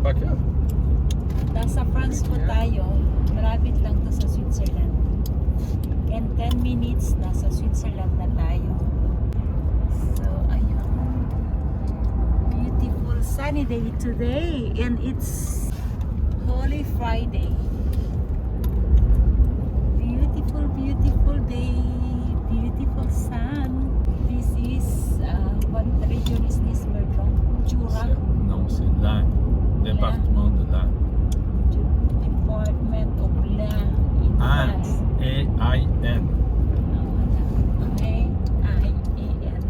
pas que. Nasa France po tayo. Malapit lang to sa Switzerland. In 10 minutes, nasa Switzerland na tayo. So, ayun. Beautiful sunny day today. And it's Holy Friday. Beautiful, beautiful day. Beautiful sun. This is, what region is this, Bertrand? Jura? Non, c'est l'Ain. Département de l'Ain. Department of L'Ain in Ain. France. A-I-N. I-A-N.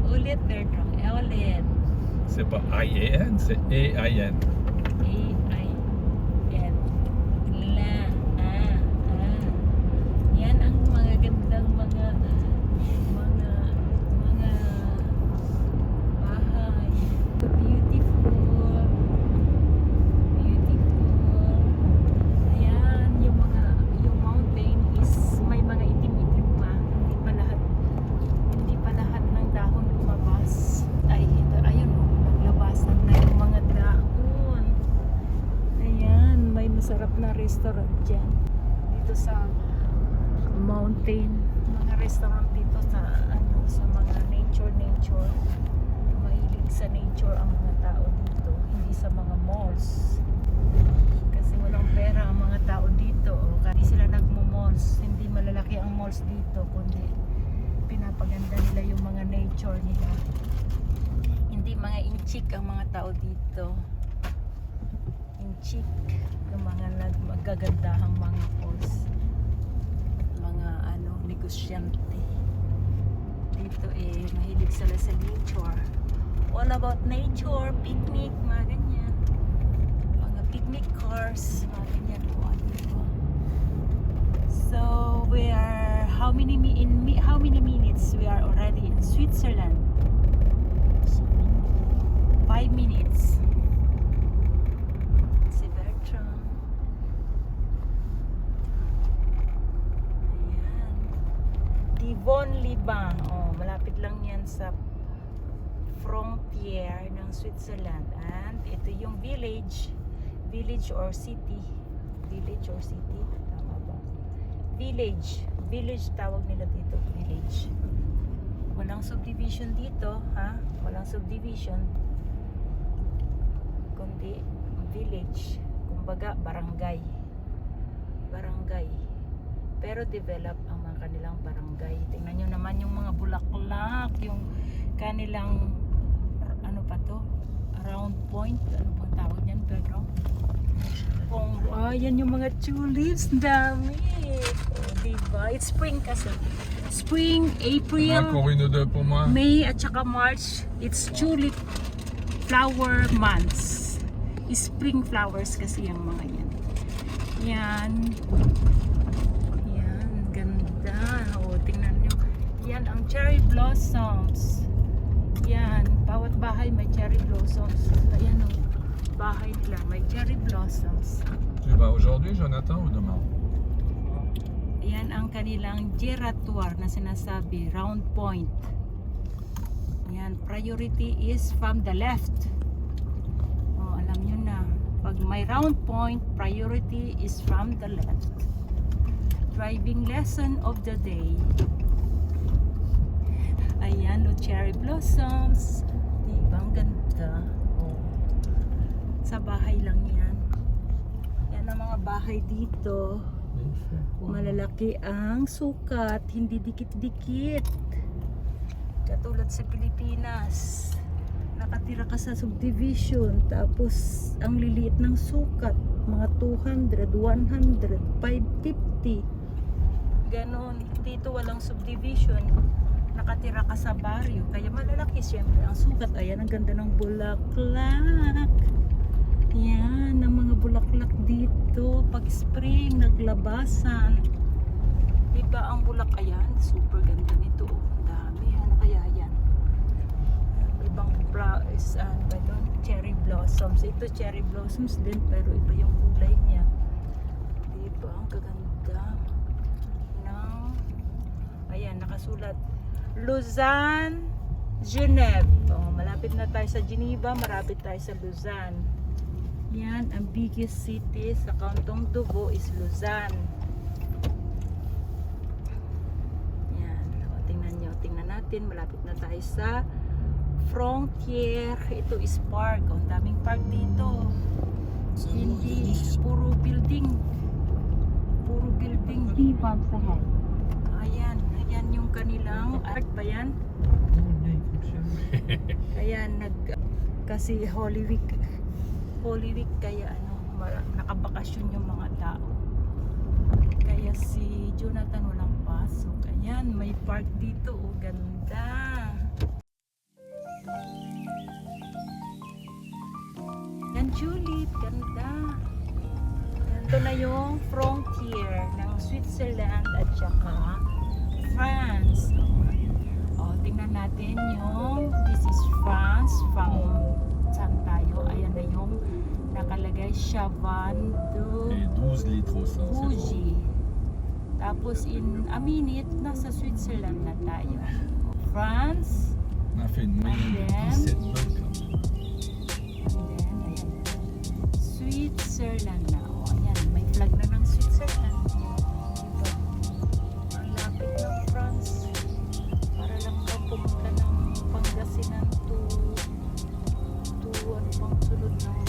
Ulit, Bertrand. Ulit. C'est pas I-A-N, c'est A-I-N. A-I-N. Yan ang mga gandang mga bahay. Beautiful. Beautiful. Ayan, yung mountain is may mga itim-itim pa. Hindi pa lahat ng dahon lumabas. Ayun, naglabasan na yung mga dahon. Ayan, may masarap na restaurant dyan. Dito sa mountain. Mga restaurant dito sa mga nature. Mahilig sa nature ang mga tao dito. Hindi sa mga malls. Kasi walang pera ang mga tao dito. Hindi sila nagmo-malls. Hindi malalaki ang malls dito. Kundi pinapaganda nila yung mga nature nila. Hindi mga inchik ang mga tao dito. Inchik. Yung mga magagandahang mga malls. Mga negosyante. Dito mahilig sila sa nature. All about nature, picnic, mga ganyan. Mga picnic cars, mga ganyan po dito. So we are how many minutes we are already in Switzerland? 5 minutes. Si Bertrand. Ayan. Divonne-les-Bains. Malapit lang yan sa frontier ng Switzerland. And ito yung village or city. Village or city? Tama ba? Village tawag nila dito. Village. Walang subdivision dito, ha? Walang subdivision. Kundi village. Kumbaga, barangay. Pero develop ang mga kanilang barangay. Tingnan nyo naman yung mga bulaklak, yung kanilang round point, ano pang tawag niyan, Pedro? Yan yung mga tulips, dami. Diba? It's spring kasi. Spring, April, Encore une ou deux pour moi. May at saka March, it's tulip flower months. Spring flowers kasi yung mga yan. Yan, ganda. Tingnan nyo. Yan ang cherry blossoms. Yan, bawat bahay may cherry blossoms. Ayan bahay nila may cherry blossoms. Tu vas aujourd'hui, Jonathan, ou demain? Yan ang kanilang giratoire na sinasabi, round point. Yan, priority is from the left. Alam nyo na. Pag may round point, priority is from the left. Driving lesson of the day. Ayan, cherry blossoms. Diba, ang ganda. Sa bahay lang yan. Yan ang mga bahay dito. Malalaki ang sukat, hindi dikit-dikit. Katulad sa Pilipinas. Nakatira ka sa subdivision, tapos ang liliit ng sukat, mga 200, 100, 550. Ganon. Dito walang subdivision. Nakatira ka sa baryo, kaya malalaki siyempre ang sukat. Ayan, ang ganda ng bulaklak. Yan, ang mga bulaklak dito pag spring, naglabasan. Diba ang bulak? Ayan, super ganda nito. Ang dami, ano kaya yan? Ibang flowers, cherry blossoms. Ito cherry blossoms din, pero iba yung kulay niya. Diba, ang kaganda ng, ayan, nakasulat Lausanne Geneva. Oh, malapit na tayo sa Geneva, malapit tayo sa Lausanne. Yan, ang biggest city sa Cantong Duvo is Lausanne. Yan, o, tingnan nyo, tingnan natin, malapit na tayo sa frontier. Ito is park. Ang daming park dito. Hindi puro building. Puro building. Speed bumps ahead. Ayan, ayan yung kanilang park ba yan? Ayan, kasi Holy Week kaya nakabakasyon yung mga tao. Kaya si Jonathan walang pasok. Ayan, may park dito. Oh, ganda. Yan, Julip, ganda. Ito na yung frontier ng Switzerland at saka France. O, tingnan natin yung this is France from saan tayo? Ayan na yung nakalagay Chavannes Et 12 litres au 100, c'est bon. Fuji. Tapos in a minute, nasa Switzerland na tayo. France. On a fait une moyenne de 17 bucks. And then, ayan. Switzerland na. O, ayan. May flag na ng Switzerland. Diba? Ang lapit ng France. Para lang daw pumunta ng Pangasinan to ano pang sunod ng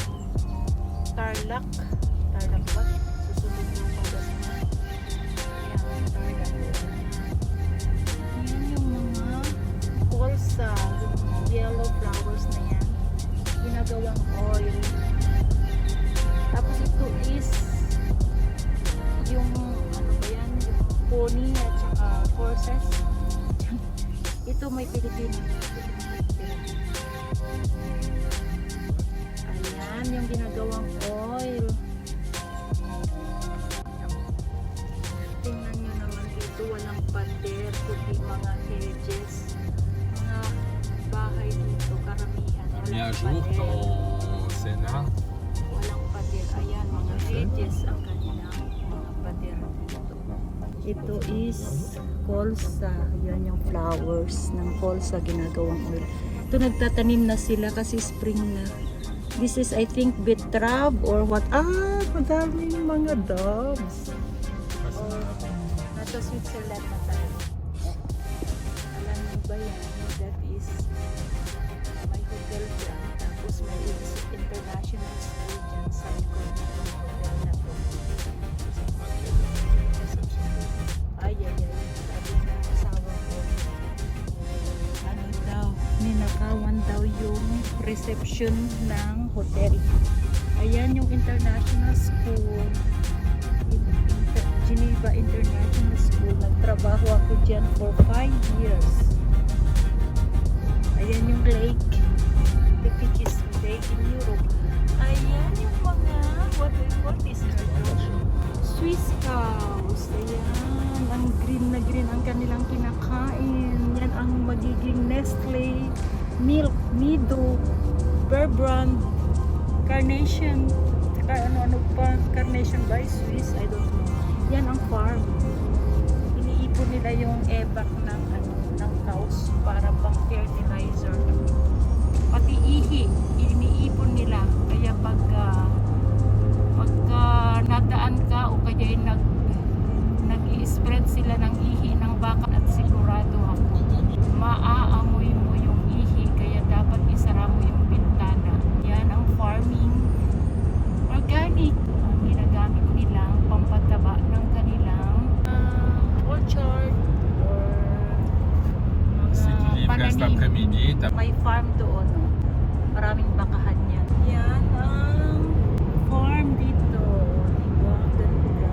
Tarlac. Tarlac ba? Susunod ng Pangasinan. Ayan, Tarlac. Ayan yung mga colza, yung yellow flowers na yan. Ginagawang oil. Tapos ito is yung ano ba yan? Yung pony at saka horses. Ito may Pilipino. Ayan yung ginagawang oil. Tingnan nyo naman dito, walang pader, kundi mga hedges. Mga bahay dito, karamihan. Mis à Walang jour pader. ton Sénat. Walang pader. Ayan, mga hedges ang kanilang mga pader dito. Ito is colza. Yan yung flowers ng colza ginagawang oil. Ito nagtatanim na sila kasi spring na. This is I think betrab or what? Madaming mga dogs. Nasa Switzerland na tayo. Alam mo ba yan? That is may hotel dyan. Tapos may international school dyan sa likod na itong hotel na to. Ay. Sabi ng asawa ko. Ano daw? Ninakawan daw yung reception ng hotel. Ayan yung international school. Geneva International School. Nagtrabaho ako dyan for 5 years. Ayan yung lake. The biggest lake in Europe. Ayan yung mga what is it? Swiss cows. Ayan. Ang green na green ang kanilang kinakain. Yan ang magiging Nestle milk, Nido, Bear Brand, Carnation. Saka ano pa. Carnation by Swiss. I don't know. Yan ang farm. Iniipon nila yung evac ng cows para pang fertilizer. Pati ihi, iniipon nila. Kaya pagka nadaan ka o kaya nag-i-spread sila ng ihi ng baka at sigurado ako, maaamoy mo yung ihi kaya dapat isara mo yung bintana. Yan ang farming. Organic. Ginagamit nilang pampataba ng kanilang orchard or Si tu mga livres cet pananim. après-midi, t'as May farm doon. Oh. Maraming bakahan yan. Yan ang farm dito. Diba? Ganda.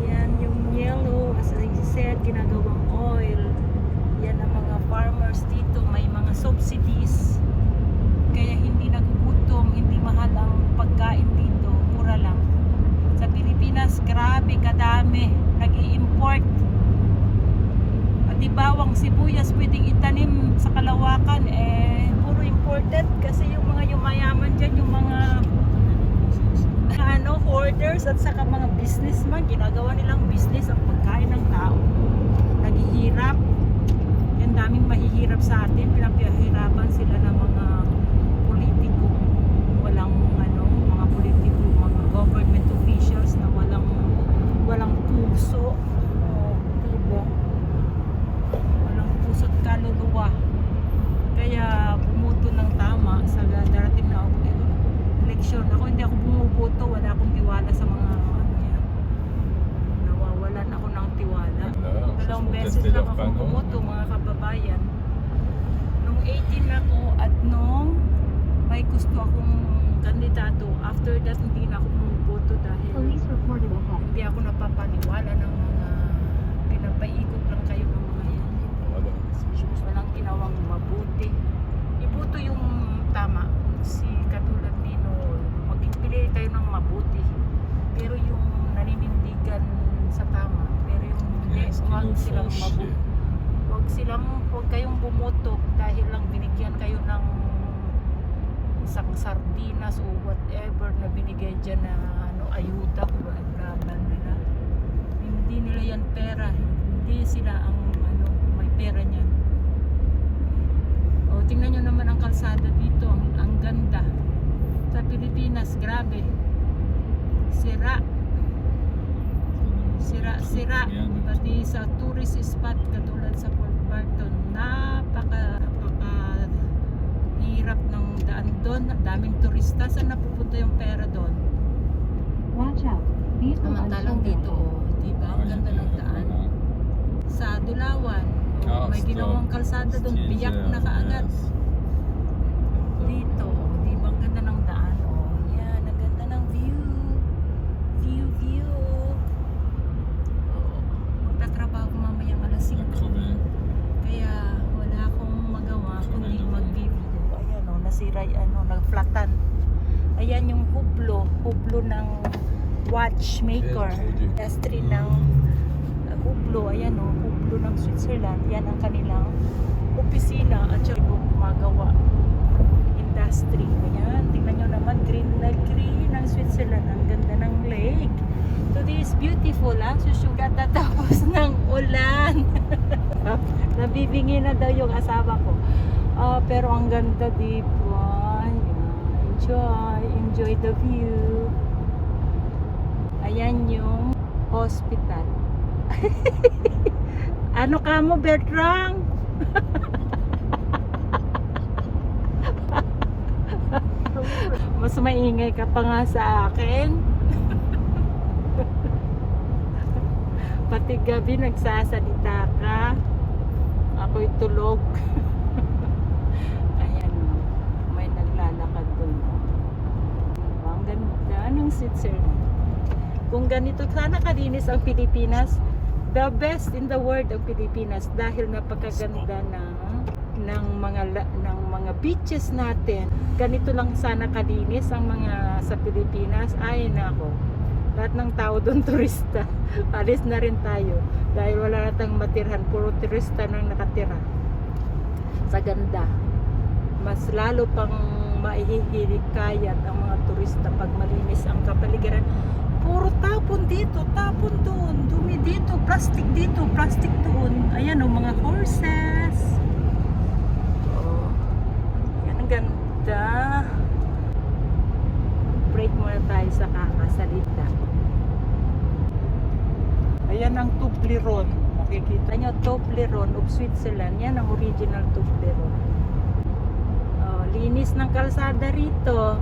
Yan yung yellow. As I said, ginagawang oil. Yan ang mga farmers dito. May mga subsidies. Kaya hindi nagugutom, hindi mahal ang pagkain dito. Mura lang. Sa Pilipinas, grabe, kadami. Nag-i-import. Pati bawang sibuyas pwedeng itanim sa Kalawakan. Puro imported. Kasi yung mga yumayaman dyan, yung mga hoarders at saka mga businessman, ginagawa nilang business ang pagkain ng tao. Naghihirap. And ang daming mahihirap sa atin, pinapahirapan sila ng mga politiko, walang ano, mga politiko, mga government officials na walang puso. Oh, diba? Walang puso't kaluluwa. Kaya bumuto ng tama sa darating na eleksyon. Ako hindi ako bumuboto, wala akong tiwala sa mga ano yan. Nawawalan ako ng tiwala. Dalawang beses lang ako bumuto, mga kababayan. Nung 18 ako at nung may gusto akong kandidato, after that hindi na ako bumuboto dahil Police reported ahead. hindi ako napapaniwala ng mga pinapaikot lang kayo ng mga yan. Walang ginawang mabuti. Ibuto yung tama. Si katulad nino, magpili tayo ng mabuti. Pero yung naninindigan sa tama, pero yung hindi, huwag silang mabuti. Huwag kayong bumoto dahil lang binigyan kayo ng isang sardinas o whatever na binigay dyan na ano, ayuda o whatever nila. Hindi nila yan pera. Hindi sila ang ano, may pera niyan. O, tingnan nyo naman ang kalsada dito. Ang ganda. Sa Pilipinas, grabe. Sira. Sira. Pati sa tourist spot katulad sa Port Barton, napaka hirap ng daan doon. Daming turista. Saan napupunta yung pera doon? Watch out. Vehicle Samantalang unsure dito, ahead. diba? Ang ganda ng daan. Sa Dulawan, may ginawang kalsada doon, biyak na kaagad. Dito, diba ang ganda ng daan? Oh, yan, ang ganda ng view. View. Oh, magtatrabaho ko mamayang alas 5. Kaya wala akong magawa kundi mag-video. Ayan o, nasira nagflatan. Ayan yung hublo ng watchmaker. Industry ng hublo, ayan o, hublo ng Switzerland. Yan ang kanilang opisina at saka gumagawa. Industry. Ayan, tingnan nyo naman, green na green ng Switzerland. Ang ganda ng lake. Today is beautiful, ha? Susugat na tapos ng ulan. Nabibingi na daw yung asawa ko. Pero ang ganda, diba? Enjoy the view. Ayan yung hospital. Ano ka mo, Bertrand? Mas maingay ka pa nga sa akin. Pati gabi nagsasalita ka. Ako'y tulog. Ayan o. May naglalakad doon. Ang ganda ng Switzerland. Kung ganito, sana kalinis ang Pilipinas. The best in the world ang Pilipinas dahil napakaganda ng mga beaches natin. Ganito lang sana kalinis ang mga sa Pilipinas. Ay nako. Lahat ng tao doon turista. Alis na rin tayo dahil wala na tayong matirhan, puro turista nang nakatira. Sa ganda. Mas lalo pang maihihilikayat ang mga turista pag malinis ang kapaligiran. Puro tapon dito, tapon doon, dumi dito, plastic doon. Ayan o, mga horses. Oh, yan ang ganda. Break muna tayo sa kakasalita. Ayan ang Toblerone. Makikita nyo, Toblerone of Switzerland. Yan ang original Toblerone. Oh, linis ng kalsada rito.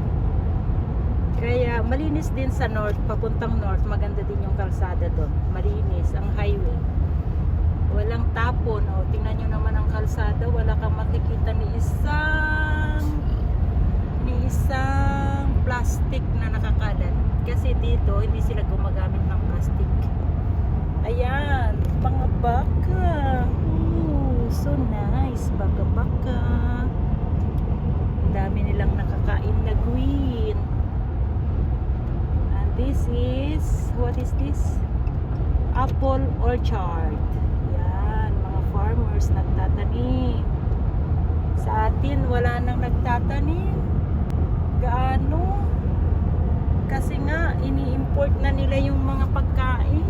Kaya malinis din sa north, papuntang north, maganda din yung kalsada doon. Malinis ang highway. Walang tapon. O, tingnan nyo naman ang kalsada, wala kang makikita ni isang plastic na nakakalat. Kasi dito, hindi sila gumagamit ng plastic. Ayan, mga baka. Ooh, so nice. Baka-baka. Ang dami nilang nakakain na green. This is, what is this? Apple orchard. Yan, mga farmers nagtatanim. Sa atin, wala nang nagtatanim. Gaano? Kasi nga, ini-import na nila yung mga pagkain.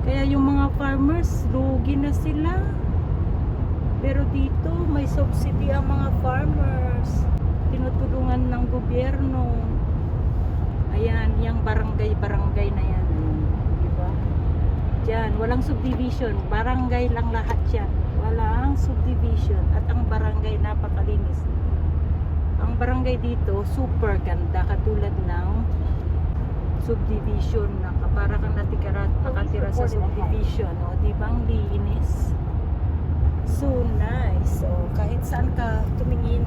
Kaya yung mga farmers, lugi na sila. Pero dito may subsidy ang mga farmers. Tinutulungan ng gobyerno. Ayan, yung barangay na yan. Diba? Diyan, walang subdivision. Barangay lang lahat yan. Walang subdivision. At ang barangay napakalinis. Ang barangay dito, super ganda. Katulad ng subdivision na para kang nakatira sa subdivision. O, diba ang linis? So nice. So, kahit saan ka tumingin.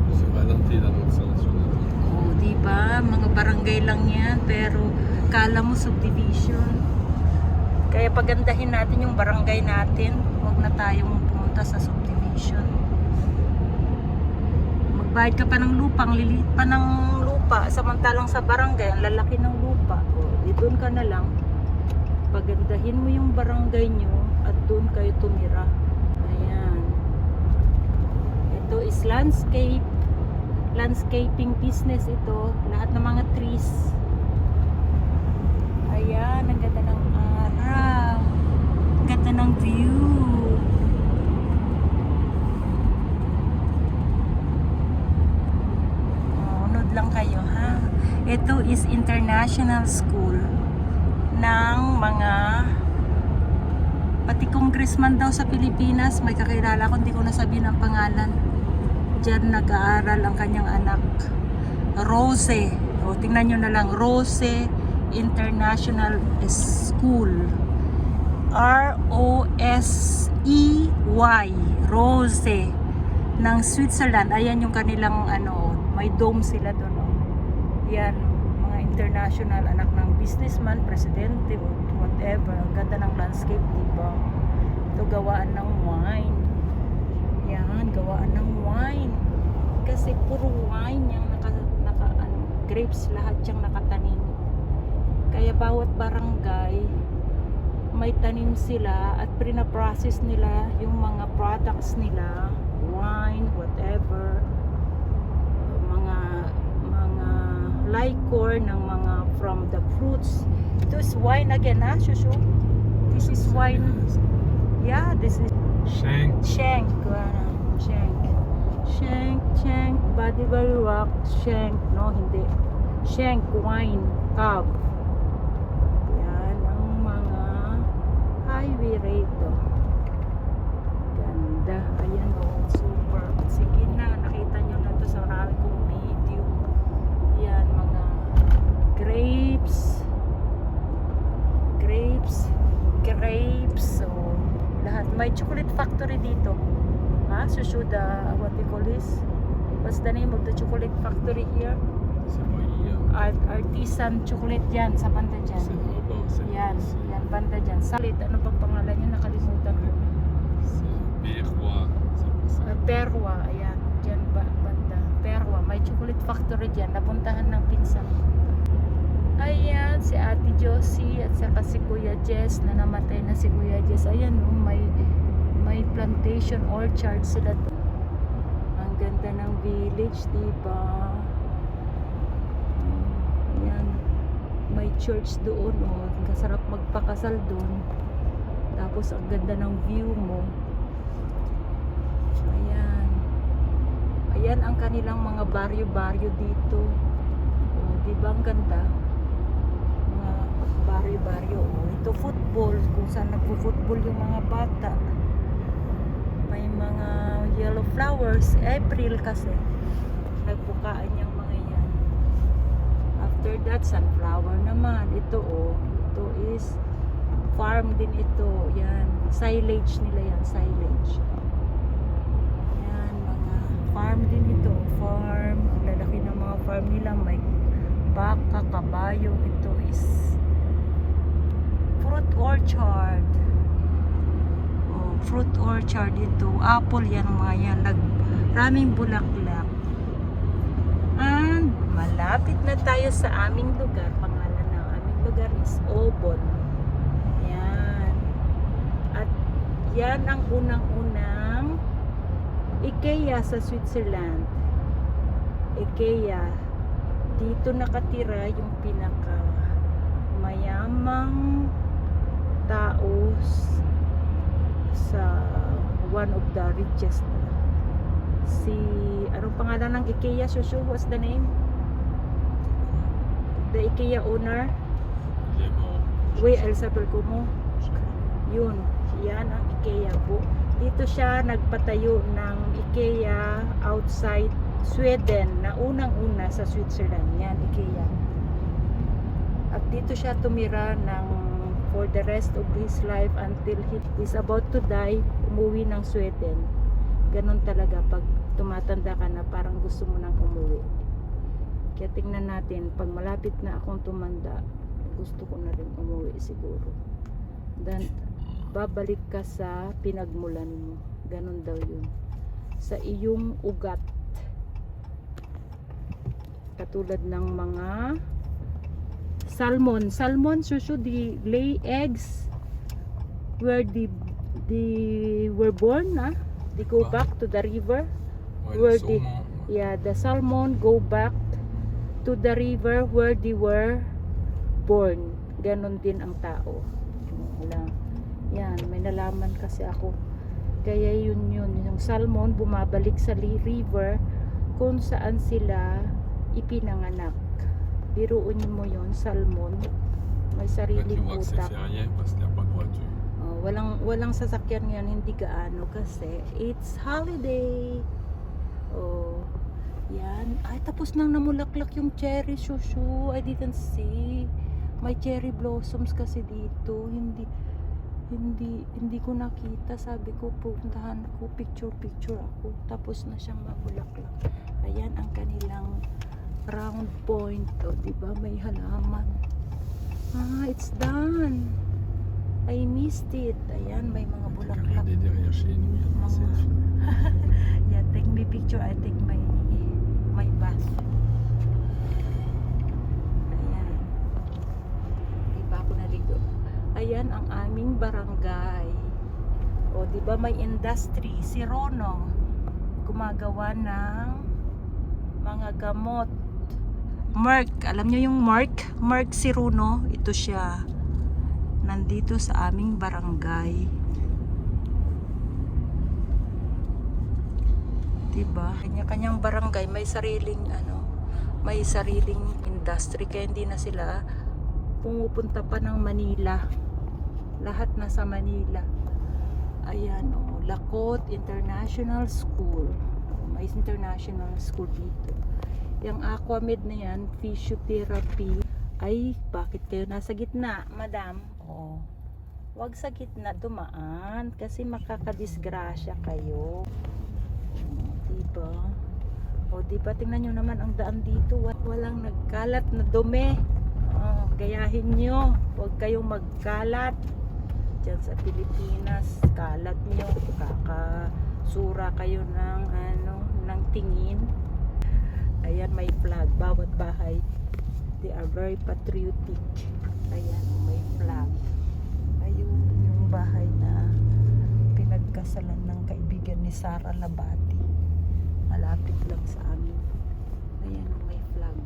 Je ralentis la route sur nationale. Oh, di ba? Mga barangay lang 'yan, pero kala mo subdivision. Kaya pagandahin natin yung barangay natin. Huwag na tayong pumunta sa subdivision. Magbayad ka pa ng lupa, ang liliit pa ng lupa, samantalang sa barangay ang lalaki ng lupa. O, di doon ka na lang. Pagandahin mo yung barangay nyo at doon kayo tumira. Ayan. Ito is landscaping business ito. Lahat ng mga trees. Ayan, ang ganda ng araw. Ang ganda ng view. Unod lang kayo, ha? Ito is international school ng mga pati congressman daw sa Pilipinas. May kakilala ko, hindi ko nasabihin ang pangalan. Diyan nag-aaral ang kanyang anak, Rose. O, tingnan nyo na lang, Rose International School. R-O-S-E-Y, Rose, ng Switzerland. Ayan yung kanilang may dome sila doon. Yan, mga international, anak ng businessman, presidente, or whatever. Ang ganda ng landscape, diba? Ito gawaan ng wine. Yan, gawaan ng wine. Kasi puro wine yung grapes lahat yung nakatanim. Kaya bawat barangay may tanim sila at pinaprocess nila yung mga products nila, wine, whatever, mga liquor ng mga from the fruits. Ito is wine again, ha, Shushu? This is wine. Yeah, this is Shank. Shank. Shank. Body by rock. Shank. No, hindi. Shank wine cup. Yan ang mga highway rate. Ganda. Ayan, oh, super. Sige na, nakita nyo na to sa marami kong video. Yan, mga grapes. So, lahat. May chocolate factory dito. Ha? Susuda, what we call this? What's the name of the chocolate factory here? C'est pas hier. Artisan chocolate yan, sa banda dyan. C'est là-bas, c'est Yan, ici. yan, banda dyan. Salit, ano pang pangalan niya? Nakalimutan ko. C'est Berrois. C'est pour ça. Perwa, ayan. Dyan ba, banda. Perwa, may chocolate factory dyan. Napuntahan ng pinsan. Ayan, si Ate Josie at saka si Kuya Jess na namatay na si Kuya Jess. Ayan, oh, may plantation orchard sila to. Ang ganda ng village, diba? Ayan, may church doon, oh. Kasarap magpakasal doon. Tapos ang ganda ng view mo. Ayan. Ayan ang kanilang mga baryo-baryo dito. Oh, diba ang ganda? Mga baryo-baryo. Oh, ito football, kung saan nagpo-football yung mga bata. May mga yellow flowers. April kasi. Nagbukaan yung mga yan. After that, sunflower naman. Ito, oh. Ito is farm din ito. Yan. Silage nila yan. Silage. Yan. Mga farm din ito. Farm. Ang lalaki ng mga farm nila. May baka, kabayo. Ito is fruit orchard. Fruit orchard ito. Apple yan mga yan. Raming bulaklak. And malapit na tayo sa aming lugar. Pangalan ng aming lugar is Obon. Yan. At yan ang unang-unang IKEA sa Switzerland. IKEA. Dito nakatira yung pinaka mayamang tao sa one of the richest na. Si, anong pangalan ng IKEA, Shushu? What's the name? The IKEA owner? Il est mort. Uy, El Sapel ko mo. Yun, yan ang IKEA po. Dito siya nagpatayo ng IKEA outside Sweden na unang-una sa Switzerland. Yan, IKEA. At dito siya tumira ng for the rest of his life until he is about to die, umuwi ng Sweden. Ganon talaga pag tumatanda ka na parang gusto mo nang umuwi. Kaya tingnan natin, pag malapit na akong tumanda, gusto ko na rin umuwi siguro. Then, babalik ka sa pinagmulan mo. Ganon daw yun. Sa iyong ugat. Katulad ng mga salmon. Salmon, Shushu, they lay eggs where they were born, ah? They go back to the river. Ouais, Where le the, saumon. yeah, the salmon go back to the river where they were born. Ganon din ang tao. Wala. Yan, may nalaman kasi ako. Kaya yun, yung salmon bumabalik sa river kung saan sila ipinanganak. Biruin mo yun, salmon. May En fait, sariling il voit que ça utak. fait rien parce qu'il n'y a pas de voiture. Oh, walang sasakyan yan, hindi gaano kasi it's holiday. Oh, yan. Ay, tapos nang namulaklak yung cherry, Shushu. I didn't see. May cherry blossoms kasi dito. Hindi ko nakita. Sabi ko, puntahan ko, picture ako. Tapos na siyang mamulaklak. Ayan ang kanilang round point. O, diba? May halaman. Ah, it's done. I missed it. Ayan, may mga bulaklak. Regardez derrière chez nous, il y a des Maman. fleurs. Yeah, take me picture. I take my bath. Ayan. Di ba ako naligo? Ayan ang aming barangay. O, di ba may industry? Si Rono, gumagawa ng mga gamot. Merck. Alam niyo yung Merck? Merck si Rono. Ito siya. Nandito sa aming barangay. Diba? Kanya-kanyang barangay may sariling industry kaya hindi na sila pumupunta pa ng Manila. Lahat nasa Manila. Ayan, oh, Lakot International School. May international school dito. Yung Aquamed na yan, physiotherapy. Ay, bakit kayo nasa gitna, madam? Oh. Wag sa gitna dumaan kasi makakadisgrasya kayo. Diba? O diba, tingnan nyo naman ang daan dito. Walang nagkalat na dumi. Gayahin nyo. Huwag kayong magkalat. Diyan sa Pilipinas, kalat nyo. Kakasura kayo ng tingin. Ayan, may flag. Bawat bahay. They are very patriotic. Ayan, may flag. Ayun, yung bahay na pinagkasalan ng kaibigan ni Sara Labati. Malapit lang sa amin. Ayan, may flag.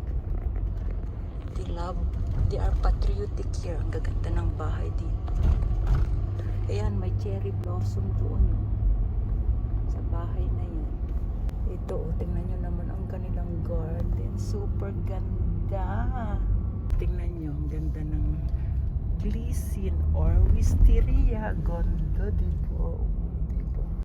They are patriotic here. Ang gaganda ng bahay dito. Ayan, may cherry blossom doon. Sa bahay na yan. Ito, tingnan nyo naman ang kanilang garden. Super ganda. Tingnan nyo, ang ganda ng glycine or wisteria. Ganda, diba?